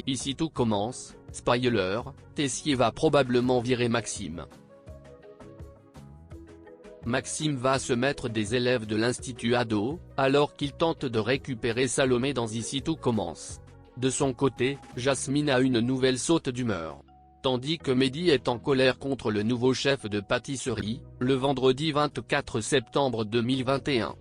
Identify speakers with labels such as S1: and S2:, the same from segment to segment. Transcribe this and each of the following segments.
S1: Ici tout commence, spoiler, Tessier va probablement virer Maxime. Maxime va se mettre des élèves de l'Institut Ado, alors qu'il tente de récupérer Salomé dans Ici tout commence. De son côté, Jasmine a une nouvelle saute d'humeur. Tandis que Mehdi est en colère contre le nouveau chef de pâtisserie, le vendredi 24 septembre 2021.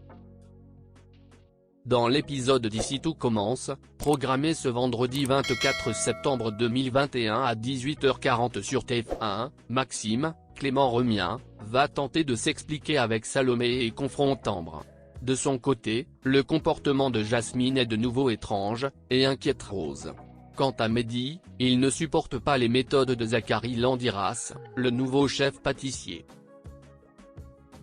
S1: Dans l'épisode d'Ici tout commence, programmé ce vendredi 24 septembre 2021 à 18h40 sur TF1, Maxime, Clément Remien, va tenter de s'expliquer avec Salomé et confronte Ambre. De son côté, le comportement de Jasmine est de nouveau étrange, et inquiète Rose. Quant à Mehdi, il ne supporte pas les méthodes de Zachary Landiras, le nouveau chef pâtissier.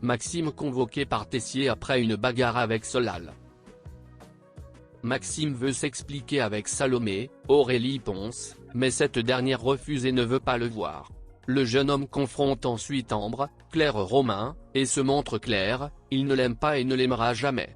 S1: Maxime convoqué par Tessier après une bagarre avec Solal. Maxime veut s'expliquer avec Salomé, Aurélie Ponce, mais cette dernière refuse et ne veut pas le voir. Le jeune homme confronte ensuite Ambre, Claire Romain, et se montre clair, il ne l'aime pas et ne l'aimera jamais.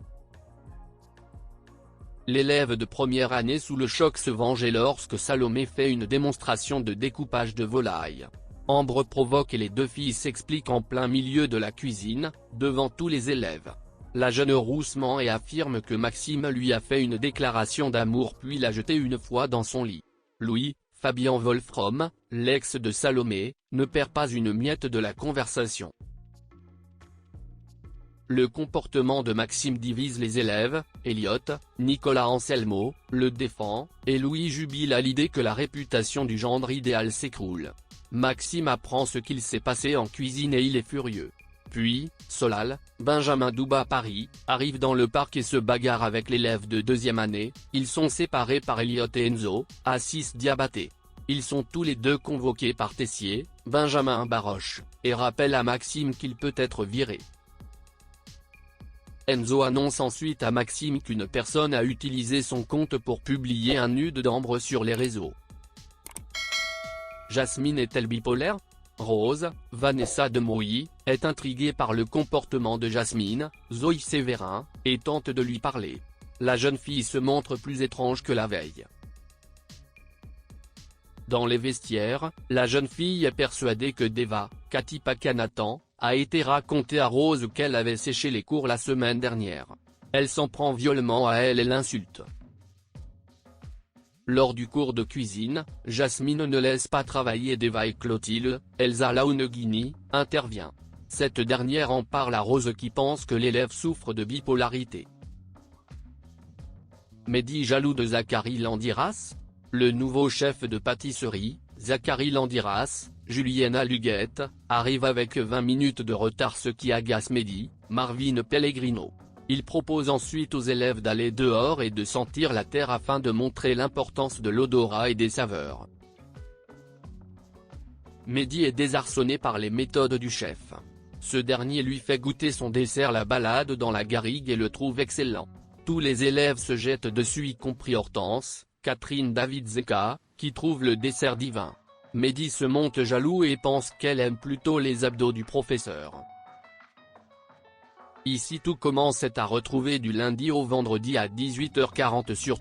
S1: L'élève de première année sous le choc se venge lorsque Salomé fait une démonstration de découpage de volaille. Ambre provoque et les deux filles s'expliquent en plein milieu de la cuisine, devant tous les élèves. La jeune roussement et affirme que Maxime lui a fait une déclaration d'amour puis l'a jeté une fois dans son lit. Louis, Fabien Wolfrom, l'ex de Salomé, ne perd pas une miette de la conversation. Le comportement de Maxime divise les élèves, Elliot, Nicolas Anselmo, le défend, et Louis jubile à l'idée que la réputation du gendre idéal s'écroule. Maxime apprend ce qu'il s'est passé en cuisine et il est furieux. Puis, Solal, Benjamin Douba Paris, arrive dans le parc et se bagarre avec l'élève de deuxième année, ils sont séparés par Elliot et Enzo, Assis Diabaté. Ils sont tous les deux convoqués par Tessier, Benjamin Baroche, et rappelle à Maxime qu'il peut être viré. Enzo annonce ensuite à Maxime qu'une personne a utilisé son compte pour publier un nude d'Ambre sur les réseaux. Jasmine est-elle bipolaire ? Rose, Vanessa Demouy, est intriguée par le comportement de Jasmine, Zoé Sévérin, et tente de lui parler. La jeune fille se montre plus étrange que la veille. Dans les vestiaires, la jeune fille est persuadée que Deva, Cathy Pakanatan, a été raconté à Rose qu'elle avait séché les cours la semaine dernière. Elle s'en prend violemment à elle et l'insulte. Lors du cours de cuisine, Jasmine ne laisse pas travailler Deva et Clotilde, Elsa Launeghini, intervient. Cette dernière en parle à Rose qui pense que l'élève souffre de bipolarité. Mehdi jaloux de Zachary Landiras ? Le nouveau chef de pâtisserie, Zachary Landiras, Juliana Luguette, arrive avec 20 minutes de retard ce qui agace Mehdi, Marvin Pellegrino. Il propose ensuite aux élèves d'aller dehors et de sentir la terre afin de montrer l'importance de l'odorat et des saveurs. Mehdi est désarçonné par les méthodes du chef. Ce dernier lui fait goûter son dessert la balade dans la garrigue et le trouve excellent. Tous les élèves se jettent dessus y compris Hortense, Catherine David Zeka, qui trouve le dessert divin. Mehdi se montre jaloux et pense qu'elle aime plutôt les abdos du professeur. Ici tout commence est à retrouver du lundi au vendredi à 18h40 sur